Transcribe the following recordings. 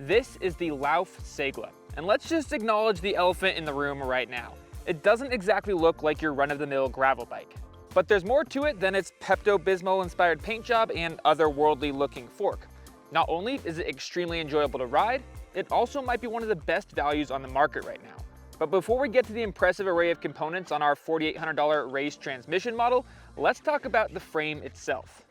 This is the Lauf Seigla, and let's just acknowledge the elephant in the room right now. It doesn't exactly look like your run-of-the-mill gravel bike. But there's more to it than its Pepto-Bismol inspired paint job and otherworldly looking fork. Not only is it extremely enjoyable to ride, it also might be one of the best values on the market right now. But before we get to the impressive array of components on our $4,800 race transmission model, let's talk about the frame itself.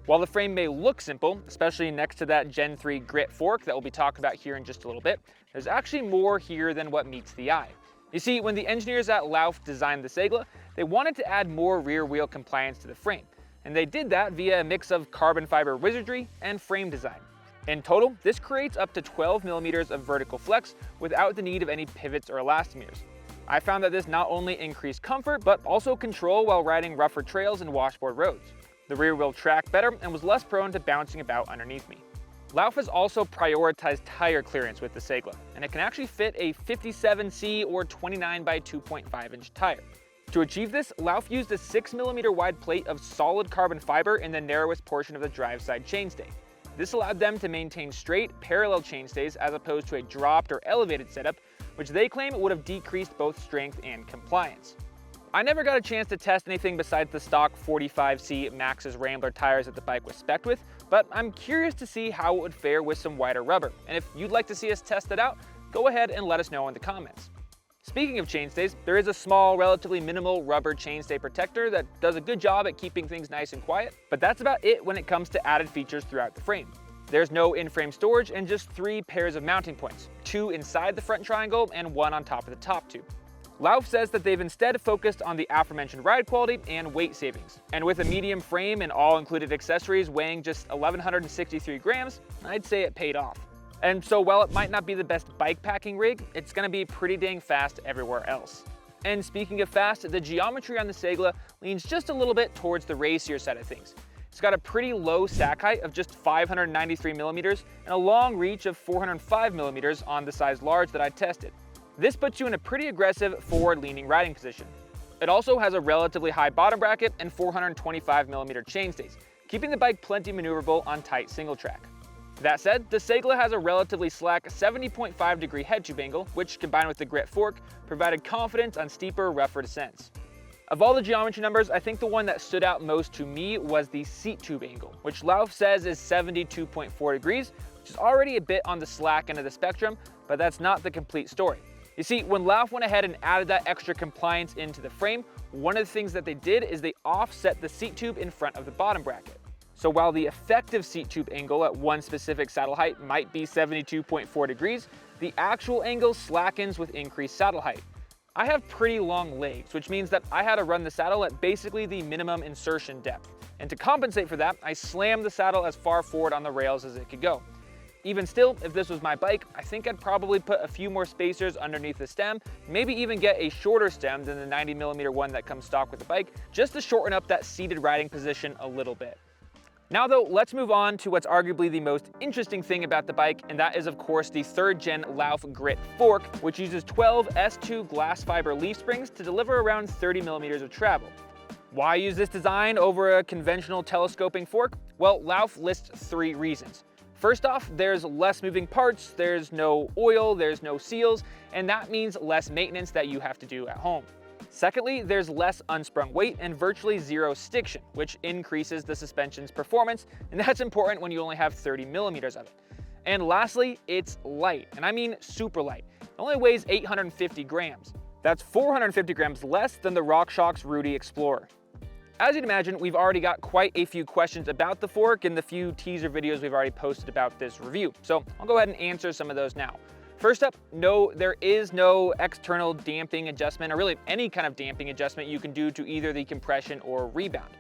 While the frame may look simple, especially next to that Gen 3 grit fork that we'll be talking about here in just a little bit, there's actually more here than what meets the eye. You see, when the engineers at Lauf designed the Seigla, they wanted to add more rear wheel compliance to the frame, and they did that via a mix of carbon fiber wizardry and frame design. In total, this creates up to 12 millimeters of vertical flex without the need of any pivots or elastomeres. I found that this not only increased comfort, but also control while riding rougher trails and washboard roads. The rear wheel tracked better and was less prone to bouncing about underneath me. Lauf has also prioritized tire clearance with the Seigla, and it can actually fit a 57C or 29 by 2.5 inch tire. To achieve this, Lauf used a 6mm wide plate of solid carbon fiber in the narrowest portion of the drive side chainstay. This allowed them to maintain straight, parallel chainstays as opposed to a dropped or elevated setup, which they claim would have decreased both strength and compliance. I never got a chance to test anything besides the stock 45C Maxxis Rambler tires that the bike was spec'd with, but I'm curious to see how it would fare with some wider rubber, and if you'd like to see us test it out, go ahead and let us know in the comments. Speaking of chainstays, there is a small, relatively minimal rubber chainstay protector that does a good job at keeping things nice and quiet, but that's about it when it comes to added features throughout the frame. There's no in-frame storage and just 3 pairs of mounting points, 2 inside the front triangle and 1 on top of the top tube. Lauf says that they've instead focused on the aforementioned ride quality and weight savings. And with a medium frame and all included accessories weighing just 1,163 grams, I'd say it paid off. And so while it might not be the best bike packing rig, it's gonna be pretty dang fast everywhere else. And speaking of fast, the geometry on the Seigla leans just a little bit towards the racier side of things. It's got a pretty low stack height of just 593 millimeters and a long reach of 405 millimeters on the size large that I tested. This puts you in a pretty aggressive forward-leaning riding position. It also has a relatively high bottom bracket and 425mm chainstays, keeping the bike plenty maneuverable on tight single track. That said, the Seigla has a relatively slack 70.5 degree head tube angle, which combined with the grit fork, provided confidence on steeper, rougher descents. Of all the geometry numbers, I think the one that stood out most to me was the seat tube angle, which Lauf says is 72.4 degrees, which is already a bit on the slack end of the spectrum, but that's not the complete story. You see, when Lauf went ahead and added that extra compliance into the frame, one of the things that they did is they offset the seat tube in front of the bottom bracket. So while the effective seat tube angle at one specific saddle height might be 72.4 degrees, the actual angle slackens with increased saddle height. I have pretty long legs, which means that I had to run the saddle at basically the minimum insertion depth. And to compensate for that, I slammed the saddle as far forward on the rails as it could go. Even still, if this was my bike, I think I'd probably put a few more spacers underneath the stem, maybe even get a shorter stem than the 90mm one that comes stock with the bike, just to shorten up that seated riding position a little bit. Now though, let's move on to what's arguably the most interesting thing about the bike, and that is of course the 3rd gen Lauf Grit fork, which uses 12 S2 glass fiber leaf springs to deliver around 30mm of travel. Why use this design over a conventional telescoping fork? Well, Lauf lists 3 reasons. First off, there's less moving parts, there's no oil, there's no seals, and that means less maintenance that you have to do at home. Secondly, there's less unsprung weight and virtually zero stiction, which increases the suspension's performance, and that's important when you only have 30mm of it. And lastly, it's light, and I mean super light. It only weighs 850 grams. That's 450 grams less than the RockShox Rudy Explorer. As you'd imagine, we've already got quite a few questions about the fork in the few teaser videos we've already posted about this review, so I'll go ahead and answer some of those now. First up, no, there is no external damping adjustment, or really any kind of damping adjustment you can do to either the compression or rebound.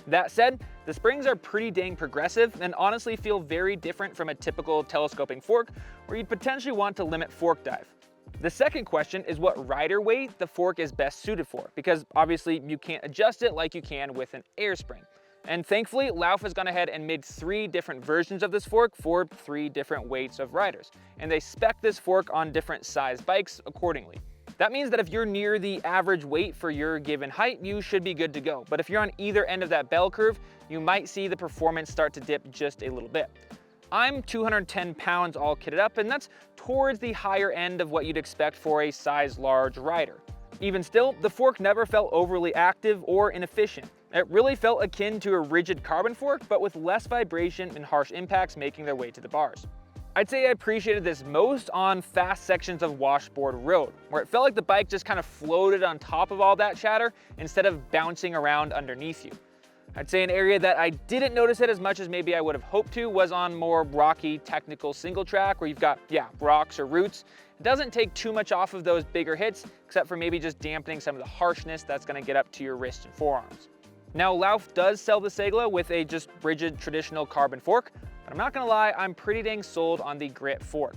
That said, the springs are pretty dang progressive and honestly feel very different from a typical telescoping fork where you'd potentially want to limit fork dive. The second question is what rider weight the fork is best suited for, because obviously you can't adjust it like you can with an air spring. And thankfully, Lauf has gone ahead and made 3 different versions of this fork for 3 different weights of riders, and they spec this fork on different size bikes accordingly. That means that if you're near the average weight for your given height, you should be good to go. But if you're on either end of that bell curve, you might see the performance start to dip just a little bit. I'm 210 pounds all kitted up, and that's towards the higher end of what you'd expect for a size large rider. Even still, the fork never felt overly active or inefficient. It really felt akin to a rigid carbon fork, but with less vibration and harsh impacts making their way to the bars. I'd say I appreciated this most on fast sections of washboard road, where it felt like the bike just kind of floated on top of all that chatter instead of bouncing around underneath you. I'd say an area that I didn't notice it as much as maybe I would have hoped to was on more rocky, technical single track where you've got, rocks or roots. It doesn't take too much off of those bigger hits, except for maybe just dampening some of the harshness that's gonna get up to your wrists and forearms. Now, Lauf does sell the Seigla with a just rigid traditional carbon fork, but I'm not gonna lie, I'm pretty dang sold on the grit fork.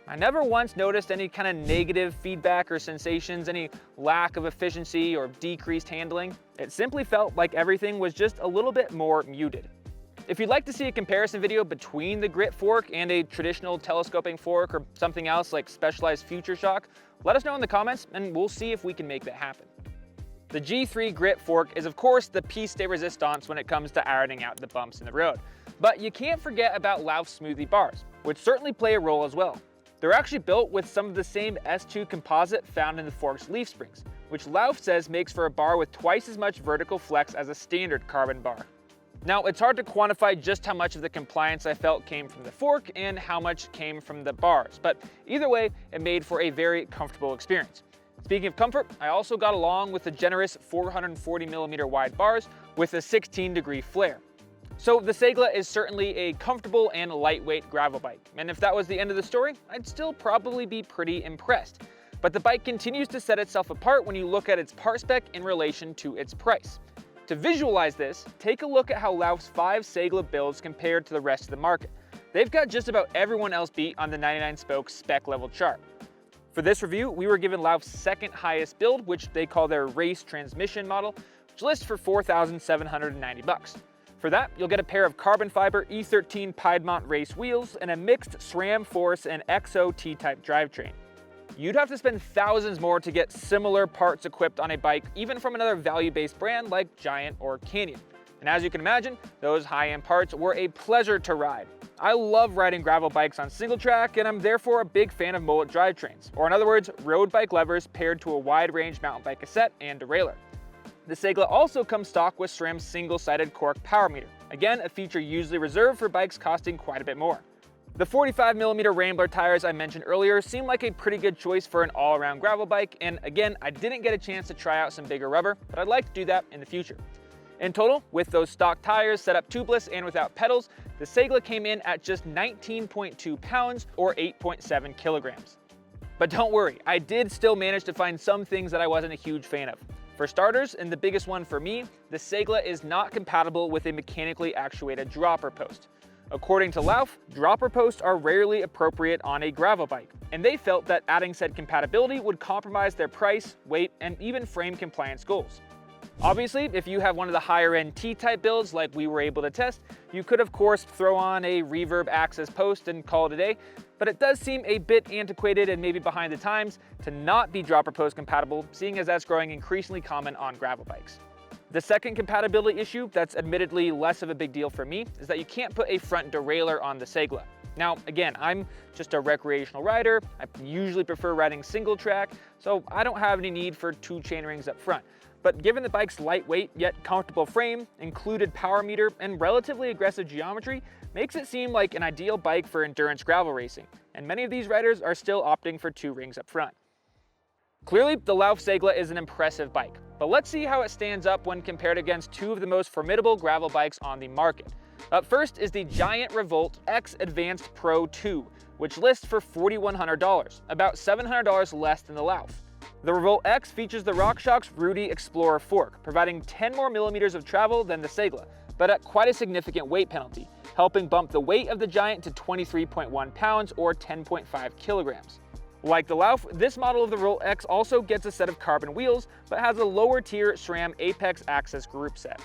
I never once noticed any kind of negative feedback or sensations, any lack of efficiency or decreased handling. It simply felt like everything was just a little bit more muted. If you'd like to see a comparison video between the grit fork and a traditional telescoping fork or something else like Specialized Future Shock, let us know in the comments and we'll see if we can make that happen. The G3 grit fork is of course the piece de resistance when it comes to ironing out the bumps in the road. But you can't forget about Lauf Smoothie bars, which certainly play a role as well. They're actually built with some of the same S2 composite found in the fork's leaf springs, which Lauf says makes for a bar with twice as much vertical flex as a standard carbon bar. Now, it's hard to quantify just how much of the compliance I felt came from the fork and how much came from the bars, but either way, it made for a very comfortable experience. Speaking of comfort, I also got along with the generous 440mm wide bars with a 16-degree flare. So the Seigla is certainly a comfortable and lightweight gravel bike, and if that was the end of the story, I'd still probably be pretty impressed. But the bike continues to set itself apart when you look at its part spec in relation to its price. To visualize this, take a look at how Lauf's 5 Seigla builds compared to the rest of the market. They've got just about everyone else beat on the 99 spoke spec level chart. For this review, we were given Lauf's second highest build, which they call their race transmission model, which lists for $4,790. For that, you'll get a pair of carbon fiber E13 Piedmont race wheels and a mixed SRAM Force and XO T-type drivetrain. You'd have to spend thousands more to get similar parts equipped on a bike, even from another value-based brand like Giant or Canyon. And as you can imagine, those high-end parts were a pleasure to ride. I love riding gravel bikes on single track, and I'm therefore a big fan of mullet drivetrains, or in other words, road bike levers paired to a wide-range mountain bike cassette and derailleur. The Seigla also comes stock with SRAM's single-sided cork power meter, again a feature usually reserved for bikes costing quite a bit more. The 45mm Rambler tires I mentioned earlier seem like a pretty good choice for an all-around gravel bike, and again, I didn't get a chance to try out some bigger rubber, but I'd like to do that in the future. In total, with those stock tires set up tubeless and without pedals, the Seigla came in at just 19.2 pounds or 8.7 kilograms. But don't worry, I did still manage to find some things that I wasn't a huge fan of. For starters, and the biggest one for me, the Seigla is not compatible with a mechanically actuated dropper post. According to Lauf, dropper posts are rarely appropriate on a gravel bike, and they felt that adding said compatibility would compromise their price, weight, and even frame compliance goals. Obviously, if you have one of the higher end T-type builds like we were able to test, you could of course throw on a reverb access post and call it a day, but it does seem a bit antiquated and maybe behind the times to not be dropper post compatible, seeing as that's growing increasingly common on gravel bikes. The second compatibility issue that's admittedly less of a big deal for me is that you can't put a front derailleur on the Seigla. Now, again, I'm just a recreational rider. I usually prefer riding single track, so I don't have any need for 2 chainrings up front. But given the bike's lightweight yet comfortable frame, included power meter, and relatively aggressive geometry, makes it seem like an ideal bike for endurance gravel racing, and many of these riders are still opting for 2 rings up front. Clearly, the Lauf Seigla is an impressive bike, but let's see how it stands up when compared against 2 of the most formidable gravel bikes on the market. Up first is the Giant Revolt X Advanced Pro 2, which lists for $4,100, about $700 less than the Lauf. The Revolt X features the RockShox Rudy Explorer fork, providing 10 more millimeters of travel than the Seigla, but at quite a significant weight penalty, helping bump the weight of the Giant to 23.1 pounds or 10.5 kilograms. Like the Lauf, this model of the Revolt X also gets a set of carbon wheels, but has a lower tier SRAM Apex Access group set.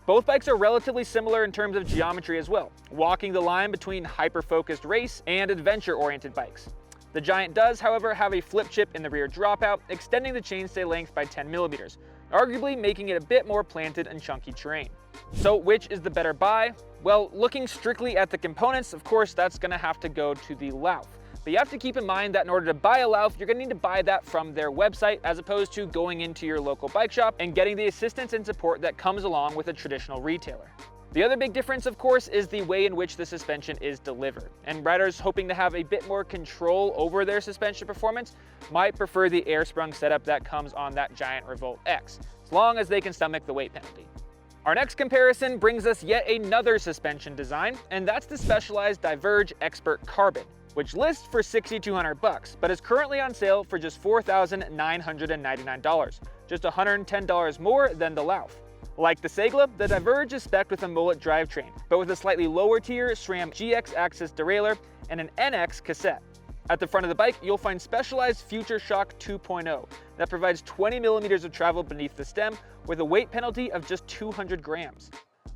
Both bikes are relatively similar in terms of geometry as well, walking the line between hyper-focused race and adventure-oriented bikes. The Giant does, however, have a flip chip in the rear dropout, extending the chainstay length by 10 millimeters, arguably making it a bit more planted and chunky terrain. So which is the better buy? Well, looking strictly at the components, of course, that's gonna have to go to the Lauf. But you have to keep in mind that in order to buy a Lauf, you're gonna need to buy that from their website as opposed to going into your local bike shop and getting the assistance and support that comes along with a traditional retailer. The other big difference, of course, is the way in which the suspension is delivered. And riders hoping to have a bit more control over their suspension performance might prefer the air sprung setup that comes on that giant Revolt X, as long as they can stomach the weight penalty. Our next comparison brings us yet another suspension design, and that's the Specialized Diverge Expert Carbon, which lists for $6,200, but is currently on sale for just $4,999, just $110 more than the Lauf. Like the Seigla, the Diverge is spec'd with a mullet drivetrain, but with a slightly lower tier SRAM GX axis derailleur and an NX cassette. At the front of the bike, you'll find Specialized Future Shock 2.0 that provides 20 millimeters of travel beneath the stem with a weight penalty of just 200 grams.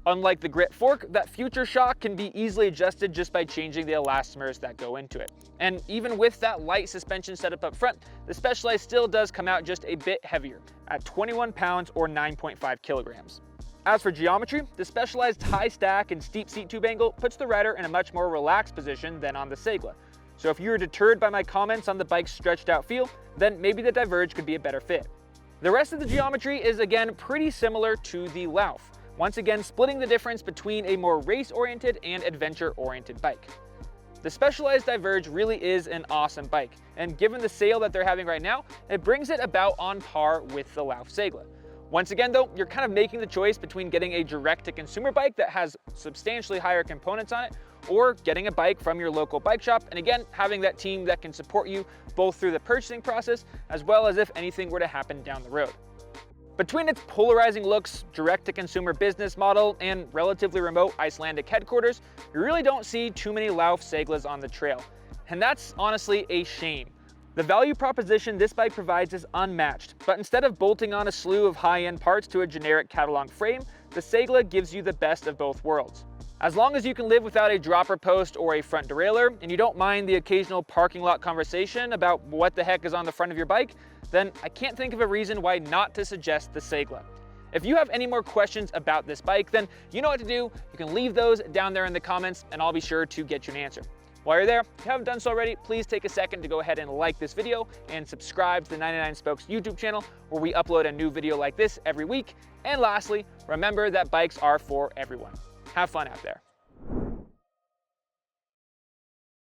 Unlike the Grit Fork, that Future Shock can be easily adjusted just by changing the elastomers that go into it. And even with that light suspension setup up front, the Specialized still does come out just a bit heavier at 21 pounds or 9.5 kilograms. As for geometry, the Specialized high stack and steep seat tube angle puts the rider in a much more relaxed position than on the Seigla. So if you're deterred by my comments on the bike's stretched out feel, then maybe the Diverge could be a better fit. The rest of the geometry is again pretty similar to the Lauf, once again splitting the difference between a more race-oriented and adventure-oriented bike. The Specialized Diverge really is an awesome bike, and given the sale that they're having right now, it brings it about on par with the Lauf Seigla. Once again though, you're kind of making the choice between getting a direct-to-consumer bike that has substantially higher components on it, or getting a bike from your local bike shop, and again, having that team that can support you both through the purchasing process, as well as if anything were to happen down the road. Between its polarizing looks, direct-to-consumer business model, and relatively remote Icelandic headquarters, you really don't see too many Lauf Seiglas on the trail. And that's honestly a shame. The value proposition this bike provides is unmatched, but instead of bolting on a slew of high-end parts to a generic catalog frame, the Seigla gives you the best of both worlds. As long as you can live without a dropper post or a front derailleur, and you don't mind the occasional parking lot conversation about what the heck is on the front of your bike, then I can't think of a reason why not to suggest the Seigla. If you have any more questions about this bike, then you know what to do. You can leave those down there in the comments, and I'll be sure to get you an answer. While you're there, if you haven't done so already, please take a second to go ahead and like this video and subscribe to the 99 Spokes YouTube channel, where we upload a new video like this every week. And lastly, remember that bikes are for everyone. Have fun out there.